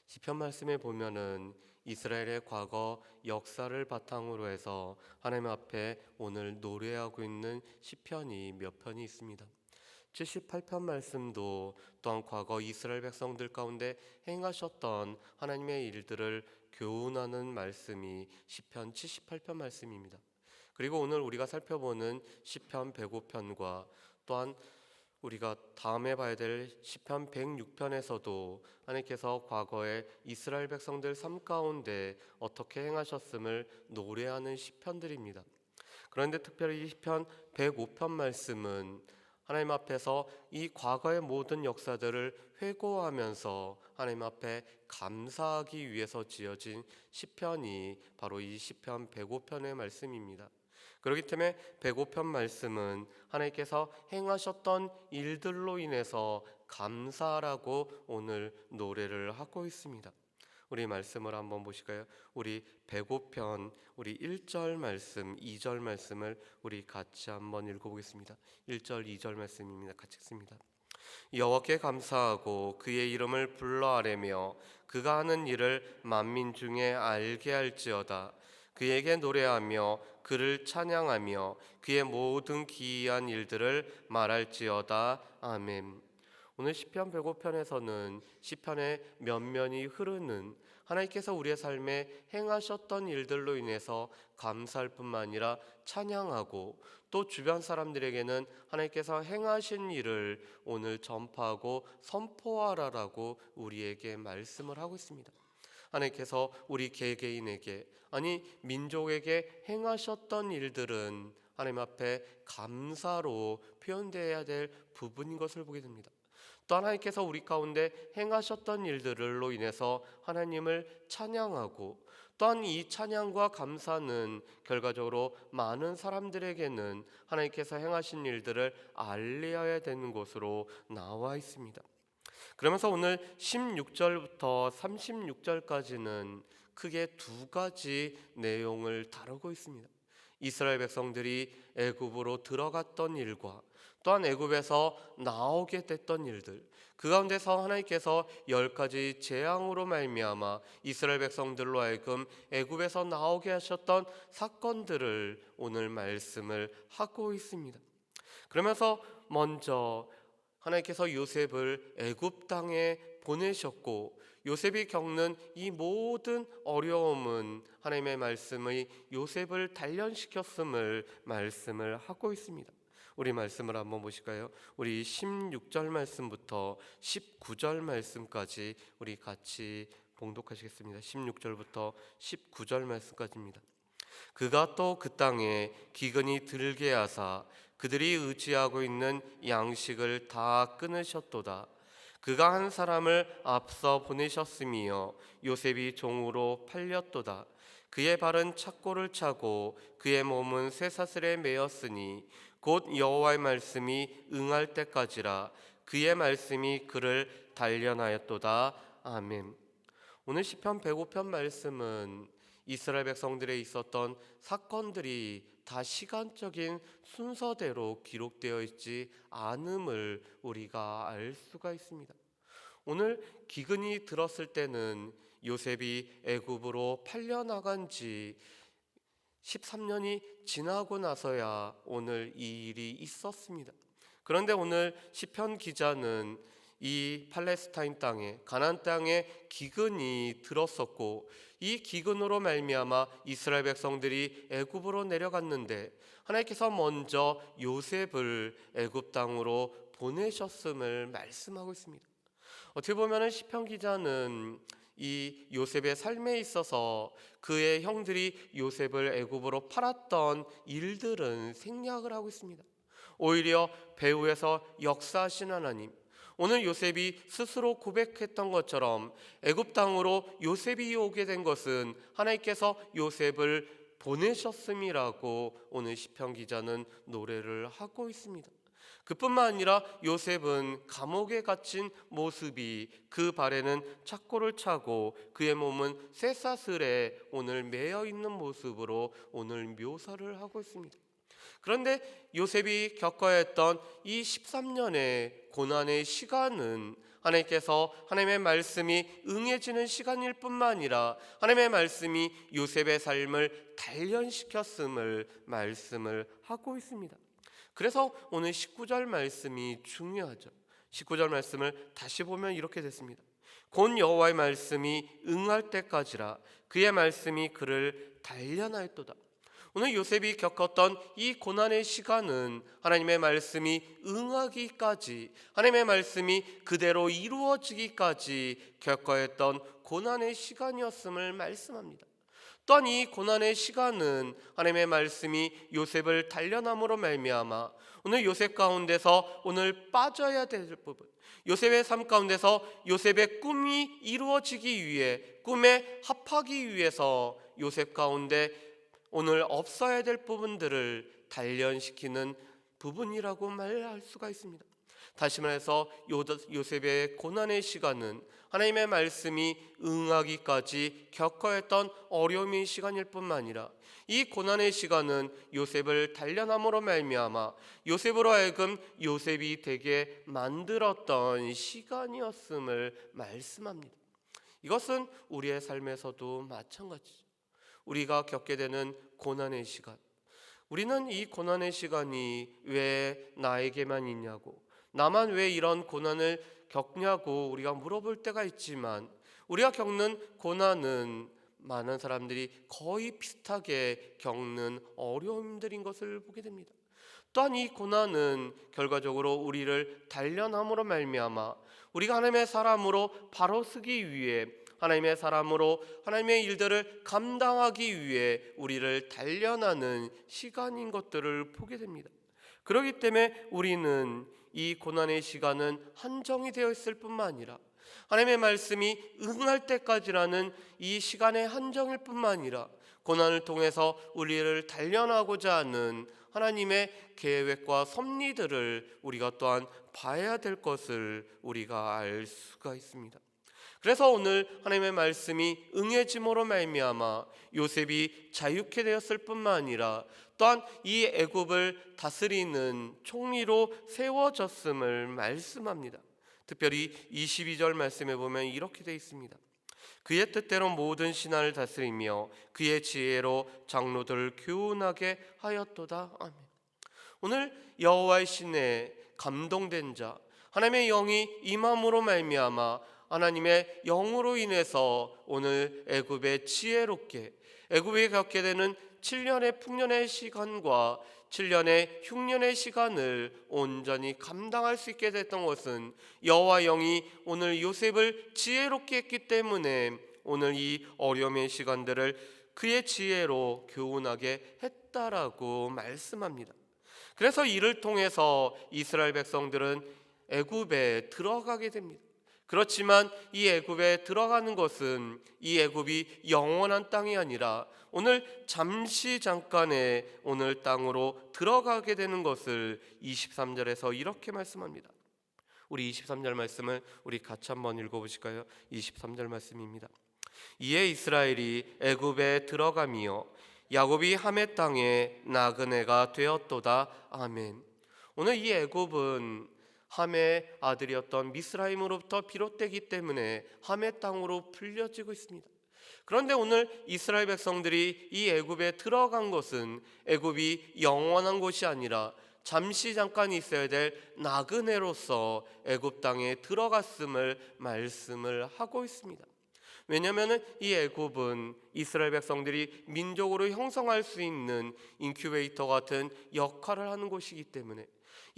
시편 말씀에 보면은 이스라엘의 과거 역사를 바탕으로 해서 하나님 앞에 오늘 노래하고 있는 시편이 몇 편이 있습니다. 78편 말씀도 또한 과거 이스라엘 백성들 가운데 행하셨던 하나님의 일들을 교훈하는 말씀이 시편 78편 말씀입니다. 그리고 오늘 우리가 살펴보는 시편 105편과 또한 우리가 다음에 봐야 될 시편 106편에서도 하나님께서 과거에 이스라엘 백성들 삶 가운데 어떻게 행하셨음을 노래하는 시편들입니다. 그런데 특별히 이 시편 105편 말씀은 하나님 앞에서 이 과거의 모든 역사들을 회고하면서 하나님 앞에 감사하기 위해서 지어진 시편이 바로 이 시편 105편의 말씀입니다. 그렇기 때문에 105편 말씀은 하나님께서 행하셨던 일들로 인해서 감사라고 오늘 노래를 하고 있습니다. 우리 말씀을 한번 보실까요? 우리 105편 우리 1절 말씀, 2절 말씀을 우리 같이 한번 읽어보겠습니다. 1절, 2절 말씀입니다. 같이 읽습니다. 여호와께 감사하고 그의 이름을 불러 아뢰며 그가 하는 일을 만민 중에 알게 할지어다. 그에게 노래하며 그를 찬양하며 그의 모든 기이한 일들을 말할지어다. 아멘. 오늘 시편 105편에서는 시편의 면면이 흐르는 하나님께서 우리의 삶에 행하셨던 일들로 인해서 감사할 뿐만 아니라 찬양하고 또 주변 사람들에게는 하나님께서 행하신 일을 오늘 전파하고 선포하라라고 우리에게 말씀을 하고 있습니다. 하나님께서 우리 개개인에게 아니 민족에게 행하셨던 일들은 하나님 앞에 감사로 표현되어야 될 부분인 것을 보게 됩니다. 또 하나님께서 우리 가운데 행하셨던 일들로 인해서 하나님을 찬양하고 또한 이 찬양과 감사는 결과적으로 많은 사람들에게는 하나님께서 행하신 일들을 알려야 되는 것으로 나와 있습니다. 그러면서 오늘 16절부터 36절까지는 크게 두 가지 내용을 다루고 있습니다. 이스라엘 백성들이 애굽으로 들어갔던 일과 또한 애굽에서 나오게 됐던 일들, 그 가운데서 하나님께서 10가지 재앙으로 말미암아 이스라엘 백성들로 하여금 애굽에서 나오게 하셨던 사건들을 오늘 말씀을 하고 있습니다. 그러면서 먼저 하나님께서 요셉을 애굽 땅에 보내셨고 요셉이 겪는 이 모든 어려움은 하나님의 말씀의 요셉을 단련시켰음을 말씀을 하고 있습니다. 우리 말씀을 한번 보실까요? 우리 16절 말씀부터 19절 말씀까지 우리 같이 봉독하시겠습니다. 16절부터 19절 말씀까지입니다. 그가 또 그 땅에 기근이 들게 하사 그들이 의지하고 있는 양식을 다 끊으셨도다. 그가 한 사람을 앞서 보내셨으며 요셉이 종으로 팔렸도다. 그의 발은 착고를 차고 그의 몸은 쇠사슬에 매였으니 곧 여호와의 말씀이 응할 때까지라. 그의 말씀이 그를 단련하였도다. 아멘. 오늘 시편 105편 말씀은 이스라엘 백성들에 있었던 사건들이 다 시간적인 순서대로 기록되어 있지 않음을 우리가 알 수가 있습니다. 오늘 기근이 들었을 때는 요셉이 애굽으로 팔려나간 지 13년이 지나고 나서야 오늘 이 일이 있었습니다. 그런데 오늘 시편 기자는 이 팔레스타인 땅에 가나안 땅에 기근이 들었었고 이 기근으로 말미암아 이스라엘 백성들이 애굽으로 내려갔는데 하나님께서 먼저 요셉을 애굽 땅으로 보내셨음을 말씀하고 있습니다. 어떻게 보면 시편 기자는 이 요셉의 삶에 있어서 그의 형들이 요셉을 애굽으로 팔았던 일들은 생략을 하고 있습니다. 오히려 배후에서 역사하신 하나님, 오늘 요셉이 스스로 고백했던 것처럼 애굽 땅으로 요셉이 오게 된 것은 하나님께서 요셉을 보내셨음이라고 오늘 시편 기자는 노래를 하고 있습니다. 그뿐만 아니라 요셉은 감옥에 갇힌 모습이 그 발에는 착고를 차고 그의 몸은 쇠사슬에 오늘 매여 있는 모습으로 오늘 묘사를 하고 있습니다. 그런데 요셉이 겪어야 했던 이 13년의 고난의 시간은 하나님께서 하나님의 말씀이 응해지는 시간일 뿐만 아니라 하나님의 말씀이 요셉의 삶을 단련시켰음을 말씀을 하고 있습니다. 그래서 오늘 19절 말씀이 중요하죠. 19절 말씀을 다시 보면 이렇게 됐습니다. 곧 여호와의 말씀이 응할 때까지라 그의 말씀이 그를 단련하였도다. 오늘 요셉이 겪었던 이 고난의 시간은 하나님의 말씀이 응하기까지, 하나님의 말씀이 그대로 이루어지기까지 겪어야 했던 고난의 시간이었음을 말씀합니다. 또한 이 고난의 시간은 하나님의 말씀이 요셉을 단련함으로 말미암아 오늘 요셉 가운데서 오늘 빠져야 될 부분, 요셉의 삶 가운데서 요셉의 꿈이 이루어지기 위해, 꿈에 합하기 위해서 요셉 가운데 오늘 없어야 될 부분들을 단련시키는 부분이라고 말할 수가 있습니다. 다시 말해서 요셉의 고난의 시간은 하나님의 말씀이 응하기까지 겪어야 했던 어려움의 시간일 뿐만 아니라 이 고난의 시간은 요셉을 단련함으로 말미암아 요셉으로 하여금 요셉이 되게 만들었던 시간이었음을 말씀합니다. 이것은 우리의 삶에서도 마찬가지죠. 우리가 겪게 되는 고난의 시간, 우리는 이 고난의 시간이 왜 나에게만 있냐고, 나만 왜 이런 고난을 겪냐고 우리가 물어볼 때가 있지만, 우리가 겪는 고난은 많은 사람들이 거의 비슷하게 겪는 어려움들인 것을 보게 됩니다. 또한 이 고난은 결과적으로 우리를 단련함으로 말미암아 우리가 하나님의 사람으로 바로 서기 위해, 하나님의 사람으로 하나님의 일들을 감당하기 위해 우리를 단련하는 시간인 것들을 보게 됩니다. 그렇기 때문에 우리는 이 고난의 시간은 한정이 되어 있을 뿐만 아니라 하나님의 말씀이 응할 때까지라는 이 시간의 한정일 뿐만 아니라 고난을 통해서 우리를 단련하고자 하는 하나님의 계획과 섭리들을 우리가 또한 봐야 될 것을 우리가 알 수가 있습니다. 그래서 오늘 하나님의 말씀이 응해짐으로 말미암아 요셉이 자유케 되었을 뿐만 아니라 또한 이 애굽을 다스리는 총리로 세워졌음을 말씀합니다. 특별히 22절 말씀에 보면 이렇게 되어 있습니다. 그의 뜻대로 모든 신하를 다스리며 그의 지혜로 장로들을 교훈하게 하였도다. 아멘. 오늘 여호와의 신에 감동된 자, 하나님의 영이 임함으로 말미암아 하나님의 영으로 인해서 오늘 애굽의 지혜롭게, 애굽이 겪게 되는 7년의 풍년의 시간과 7년의 흉년의 시간을 온전히 감당할 수 있게 됐던 것은 여호와 영이 오늘 요셉을 지혜롭게 했기 때문에 오늘 이 어려움의 시간들을 그의 지혜로 교훈하게 했다라고 말씀합니다. 그래서 이를 통해서 이스라엘 백성들은 애굽에 들어가게 됩니다. 그렇지만 이 애굽에 들어가는 것은 이 애굽이 영원한 땅이 아니라 오늘 잠시 잠깐의 오늘 땅으로 들어가게 되는 것을 23절에서 이렇게 말씀합니다. 우리 23절 말씀을 우리 같이 한번 읽어보실까요? 23절 말씀입니다. 이에 이스라엘이 애굽에 들어가며 야곱이 함의 땅에 나그네가 되었도다. 아멘. 오늘 이 애굽은 함의 아들이었던 미스라임으로부터 비롯되기 때문에 함의 땅으로 불려지고 있습니다. 그런데 오늘 이스라엘 백성들이 이 애굽에 들어간 것은 애굽이 영원한 곳이 아니라 잠시 잠깐 있어야 될 나그네로서 애굽 땅에 들어갔음을 말씀을 하고 있습니다. 왜냐하면 이 애굽은 이스라엘 백성들이 민족으로 형성할 수 있는 인큐베이터 같은 역할을 하는 곳이기 때문에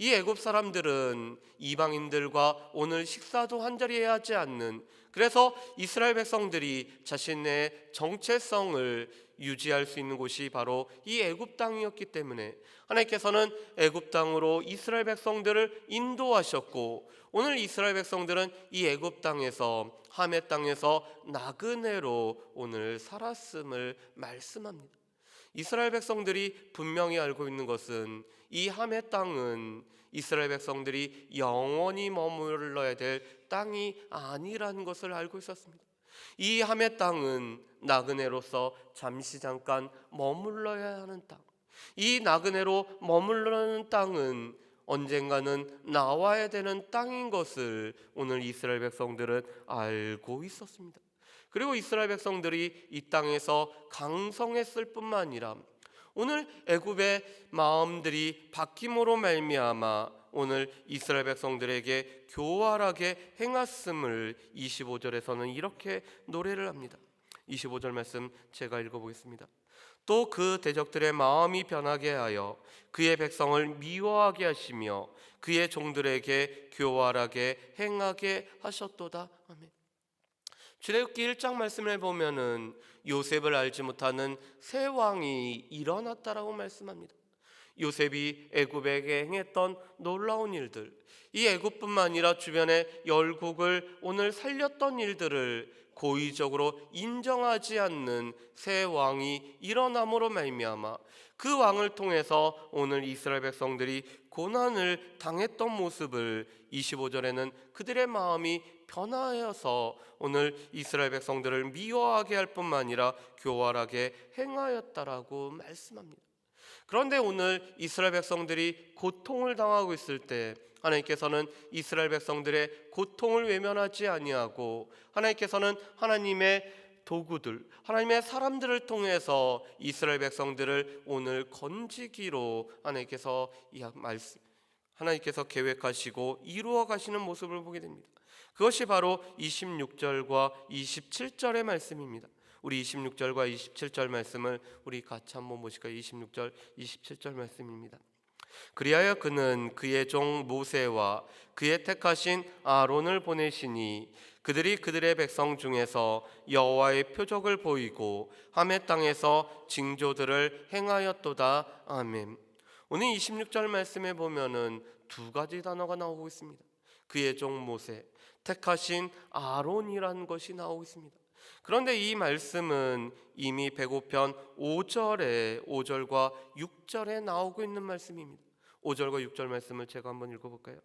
이 애굽 사람들은 이방인들과 오늘 식사도 한자리 해야 하지 않는, 그래서 이스라엘 백성들이 자신의 정체성을 유지할 수 있는 곳이 바로 이 애굽 땅이었기 때문에 하나님께서는 애굽 땅으로 이스라엘 백성들을 인도하셨고 오늘 이스라엘 백성들은 이 애굽 땅에서 함의 땅에서 나그네로 오늘 살았음을 말씀합니다. 이스라엘 백성들이 분명히 알고 있는 것은 이 함의 땅은 이스라엘 백성들이 영원히 머물러야 될 땅이 아니라는 것을 알고 있었습니다. 이 함의 땅은 나그네로서 잠시 잠깐 머물러야 하는 땅, 이 나그네로 머물러는 땅은 언젠가는 나와야 되는 땅인 것을 오늘 이스라엘 백성들은 알고 있었습니다. 그리고 이스라엘 백성들이 이 땅에서 강성했을 뿐만 아니라 오늘 애굽의 마음들이 바뀜으로 말미암아 오늘 이스라엘 백성들에게 교활하게 행하심을 25절에서는 이렇게 노래를 합니다. 25절 말씀 제가 읽어보겠습니다. 또 그 대적들의 마음이 변하게 하여 그의 백성을 미워하게 하시며 그의 종들에게 교활하게 행하게 하셨도다. 아멘. 출애굽기 1장 말씀을 보면은 요셉을 알지 못하는 새 왕이 일어났다라고 말씀합니다. 요셉이 애굽에게 행했던 놀라운 일들, 이 애굽뿐만 아니라 주변의 열국을 오늘 살렸던 일들을 고의적으로 인정하지 않는 새 왕이 일어남으로 말미암아 그 왕을 통해서 오늘 이스라엘 백성들이 고난을 당했던 모습을 25절에는 그들의 마음이 변화하여서 오늘 이스라엘 백성들을 미워하게 할 뿐만 아니라 교활하게 행하였다라고 말씀합니다. 그런데 오늘 이스라엘 백성들이 고통을 당하고 있을 때 하나님께서는 이스라엘 백성들의 고통을 외면하지 아니하고 하나님께서는 하나님의 도구들, 하나님의 사람들을 통해서 이스라엘 백성들을 오늘 건지기로 하나님께서 계획하시고 이루어 가시는 모습을 보게 됩니다. 그것이 바로 26절과 27절의 말씀입니다. 우리 26절과 27절 말씀을 우리 같이 한번 보실까요? 26절, 27절 말씀입니다. 그리하여 그는 그의 종 모세와 그의 택하신 아론을 보내시니 그들이 그들의 백성 중에서 여호와의 표적을 보이고 하멜 땅에서 징조들을 행하였도다. 아멘. 오늘 26절 말씀에 보면은 두 가지 단어가 나오고 있습니다. 그의 종 모세, 택하신 아론이라는 것이 나오고 있습니다. 그런데 이 말씀은 이미 배고편 5절과 6절에 나오고 있는 말씀입니다. 5절과 6절 말씀을 제가 한번 읽어볼까요?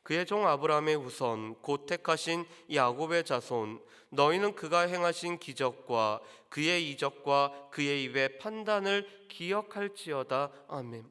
그의 종 아브라함의 후손 곧 택하신 야곱의 자손 너희는 그가 행하신 기적과 그의 이적과 그의 입의 판단을 기억할지어다. 아멘.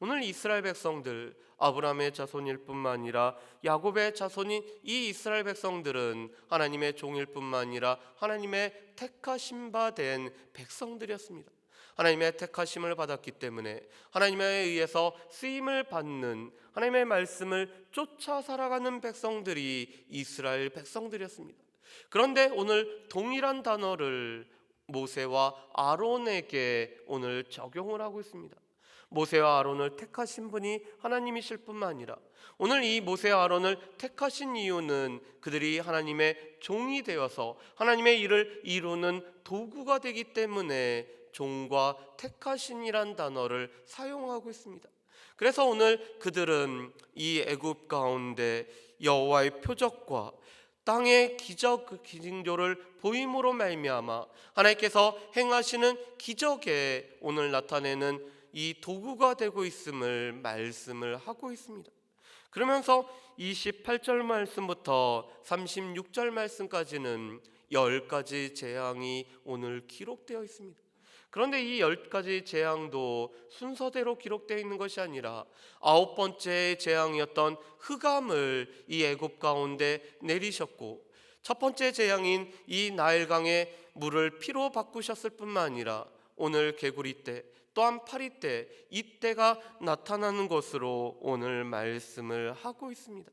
오늘 이스라엘 백성들 아브라함의 자손일 뿐만 아니라 야곱의 자손인 이 이스라엘 백성들은 하나님의 종일 뿐만 아니라 하나님의 택하심 바 된 백성들이었습니다. 하나님의 택하심을 받았기 때문에 하나님에 의해서 쓰임을 받는 하나님의 말씀을 쫓아 살아가는 백성들이 이스라엘 백성들이었습니다. 그런데 오늘 동일한 단어를 모세와 아론에게 오늘 적용을 하고 있습니다. 모세와 아론을 택하신 분이 하나님이실 뿐만 아니라 오늘 이 모세와 아론을 택하신 이유는 그들이 하나님의 종이 되어서 하나님의 일을 이루는 도구가 되기 때문에 종과 택하신이란 단어를 사용하고 있습니다. 그래서 오늘 그들은 이 애굽 가운데 여호와의 표적과 땅의 기적 징조를 보임으로 말미암아 하나님께서 행하시는 기적에 오늘 나타내는 이 도구가 되고 있음을 말씀을 하고 있습니다. 그러면서 28절 말씀부터 36절 말씀까지는 10가지 재앙이 오늘 기록되어 있습니다. 그런데 이 10가지 재앙도 순서대로 기록되어 있는 것이 아니라 9번째 재앙이었던 흑암을 이 애굽 가운데 내리셨고 첫 번째 재앙인 이 나일강의 물을 피로 바꾸셨을 뿐만 아니라 오늘 개구리 때 또한 파리 때 이때가 나타나는 것으로 오늘 말씀을 하고 있습니다.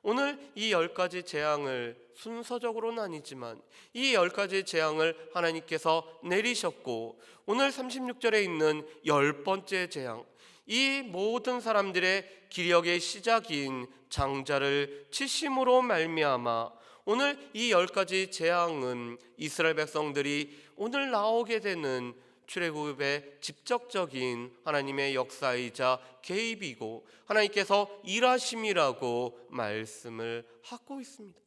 오늘 이 10가지 재앙을 순서적으로는 아니지만 이 10가지 재앙을 하나님께서 내리셨고 오늘 36절에 있는 10번째 재앙, 이 모든 사람들의 기력의 시작인 장자를 치심으로 말미암아 오늘 이 10가지 재앙은 이스라엘 백성들이 오늘 나오게 되는 출애굽의 직접적인 하나님의 역사이자 개입이고 하나님께서 일하심이라고 말씀을 하고 있습니다.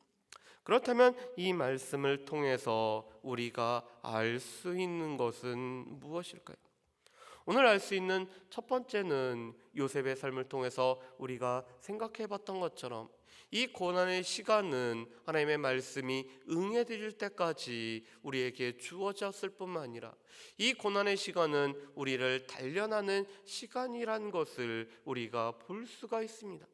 그렇다면 이 말씀을 통해서 우리가 알 수 있는 것은 무엇일까요? 오늘 알 수 있는 첫 번째는 요셉의 삶을 통해서 우리가 생각해 봤던 것처럼 이 고난의 시간은 하나님의 말씀이 응해드릴 때까지 우리에게 주어졌을 뿐만 아니라 이 고난의 시간은 우리를 단련하는 시간이란 것을 우리가 볼 수가 있습니다.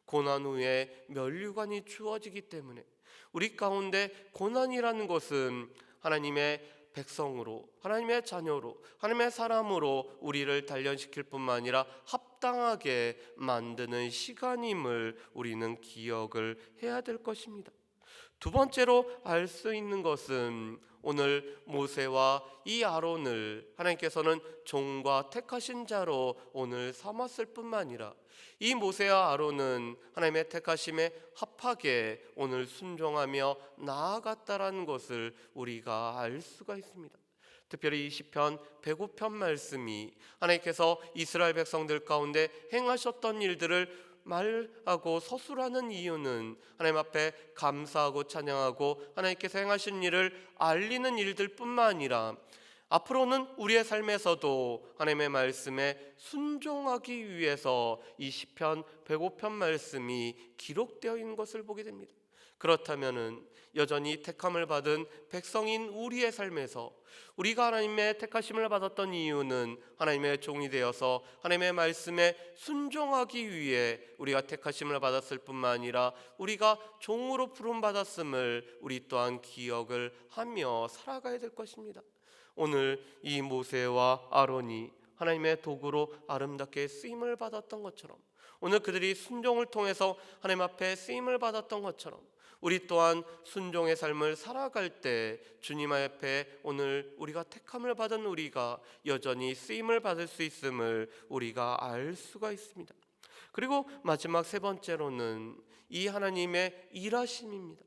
고난 후에 면류관이 주어지기 때문에 우리 가운데 고난이라는 것은 하나님의 백성으로, 하나님의 자녀로, 하나님의 사람으로 우리를 단련시킬 뿐만 아니라 합당하게 만드는 시간임을 우리는 기억을 해야 될 것입니다. 두 번째로 알 수 있는 것은 오늘 모세와 이 아론을 하나님께서는 종과 택하신 자로 오늘 삼았을 뿐만 아니라 이 모세와 아론은 하나님의 택하심에 합하게 오늘 순종하며 나아갔다라는 것을 우리가 알 수가 있습니다. 특별히 이 시편 105편 말씀이 하나님께서 이스라엘 백성들 가운데 행하셨던 일들을 말하고 서술하는 이유는 하나님 앞에 감사하고 찬양하고 하나님께서 행하신 일을 알리는 일들 뿐만 아니라 앞으로는 우리의 삶에서도 하나님의 말씀에 순종하기 위해서 이 시편 105편 말씀이 기록되어 있는 것을 보게 됩니다. 그렇다면은 여전히 택함을 받은 백성인 우리의 삶에서 우리가 하나님의 택하심을 받았던 이유는 하나님의 종이 되어서 하나님의 말씀에 순종하기 위해 우리가 택하심을 받았을 뿐만 아니라 우리가 종으로 부름받았음을 우리 또한 기억을 하며 살아가야 될 것입니다. 오늘 이 모세와 아론이 하나님의 도구로 아름답게 쓰임을 받았던 것처럼 오늘 그들이 순종을 통해서 하나님 앞에 쓰임을 받았던 것처럼 우리 또한 순종의 삶을 살아갈 때 주님 앞에 오늘 우리가 택함을 받은 우리가 여전히 쓰임을 받을 수 있음을 우리가 알 수가 있습니다. 그리고 마지막 세 번째로는 이 하나님의 일하심입니다.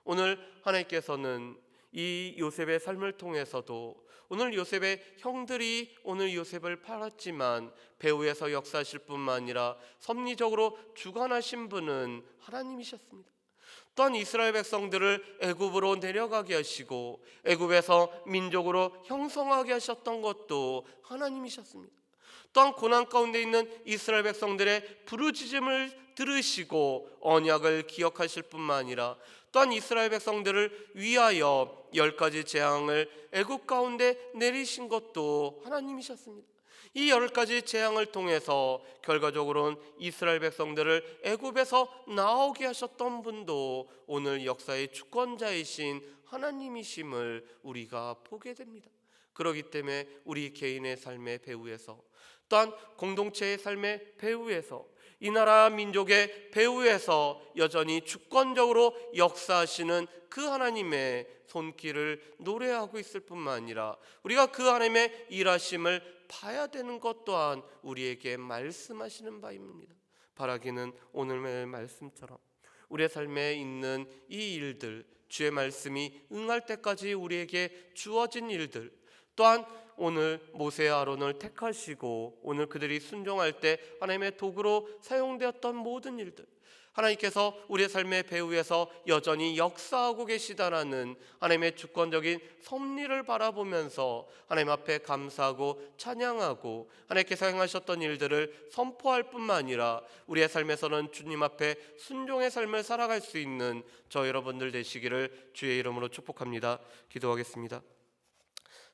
오늘 하나님께서는 이 요셉의 삶을 통해서도 오늘 요셉의 형들이 오늘 요셉을 팔았지만 배후에서 역사하실 뿐만 아니라 섭리적으로 주관하신 분은 하나님이셨습니다. 또한 이스라엘 백성들을 애굽으로 내려가게 하시고 애굽에서 민족으로 형성하게 하셨던 것도 하나님이셨습니다. 또한 고난 가운데 있는 이스라엘 백성들의 부르짖음을 들으시고 언약을 기억하실 뿐만 아니라 또한 이스라엘 백성들을 위하여 10가지 재앙을 애굽 가운데 내리신 것도 하나님이셨습니다. 이 10가지 재앙을 통해서 결과적으로는 이스라엘 백성들을 애굽에서 나오게 하셨던 분도 오늘 역사의 주권자이신 하나님이심을 우리가 보게 됩니다. 그렇기 때문에 우리 개인의 삶의 배후에서 또한 공동체의 삶의 배후에서 이 나라 민족의 배후에서 여전히 주권적으로 역사하시는 그 하나님의 손길을 노래하고 있을 뿐만 아니라 우리가 그 하나님의 일하심을 봐야 되는 것 또한 우리에게 말씀하시는 바입니다. 바라기는 오늘의 말씀처럼 우리의 삶에 있는 이 일들, 주의 말씀이 응할 때까지 우리에게 주어진 일들, 또한 오늘 모세와 아론을 택하시고 오늘 그들이 순종할 때 하나님의 도구로 사용되었던 모든 일들, 하나님께서 우리의 삶의 배후에서 여전히 역사하고 계시다라는 하나님의 주권적인 섭리를 바라보면서 하나님 앞에 감사하고 찬양하고 하나님께서 행하셨던 일들을 선포할 뿐만 아니라 우리의 삶에서는 주님 앞에 순종의 삶을 살아갈 수 있는 저 여러분들 되시기를 주의 이름으로 축복합니다. 기도하겠습니다.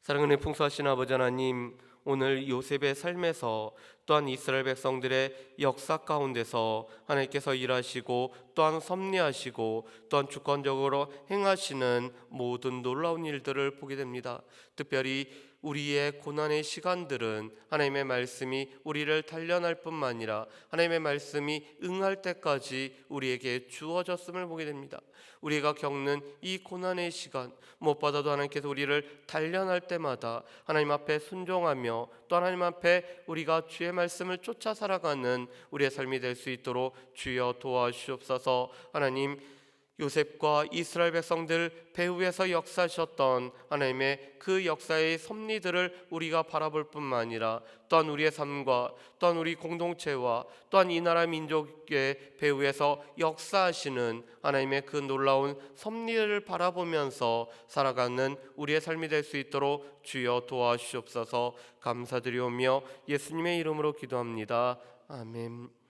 사랑하는 풍성하신 아버지 하나님, 오늘 요셉의 삶에서 또한 이스라엘 백성들의 역사 가운데서 하나님께서 일하시고 또한 섭리하시고 또한 주권적으로 행하시는 모든 놀라운 일들을 보게 됩니다. 특별히 우리의 고난의 시간들은 하나님의 말씀이 우리를 단련할 뿐만 아니라 하나님의 말씀이 응할 때까지 우리에게 주어졌음을 보게 됩니다. 우리가 겪는 이 고난의 시간, 무엇보다도 하나님께서 우리를 단련할 때마다 하나님 앞에 순종하며 또 하나님 앞에 우리가 주의 말씀을 쫓아 살아가는 우리의 삶이 될 수 있도록 주여 도와주옵소서. 하나님, 요셉과 이스라엘 백성들 배후에서 역사하셨던 하나님의 그 역사의 섭리들을 우리가 바라볼 뿐만 아니라 또한 우리의 삶과 또한 우리 공동체와 또한 이 나라 민족의 배후에서 역사하시는 하나님의 그 놀라운 섭리를 바라보면서 살아가는 우리의 삶이 될 수 있도록 주여 도와주시옵소서. 감사드리오며 예수님의 이름으로 기도합니다. 아멘.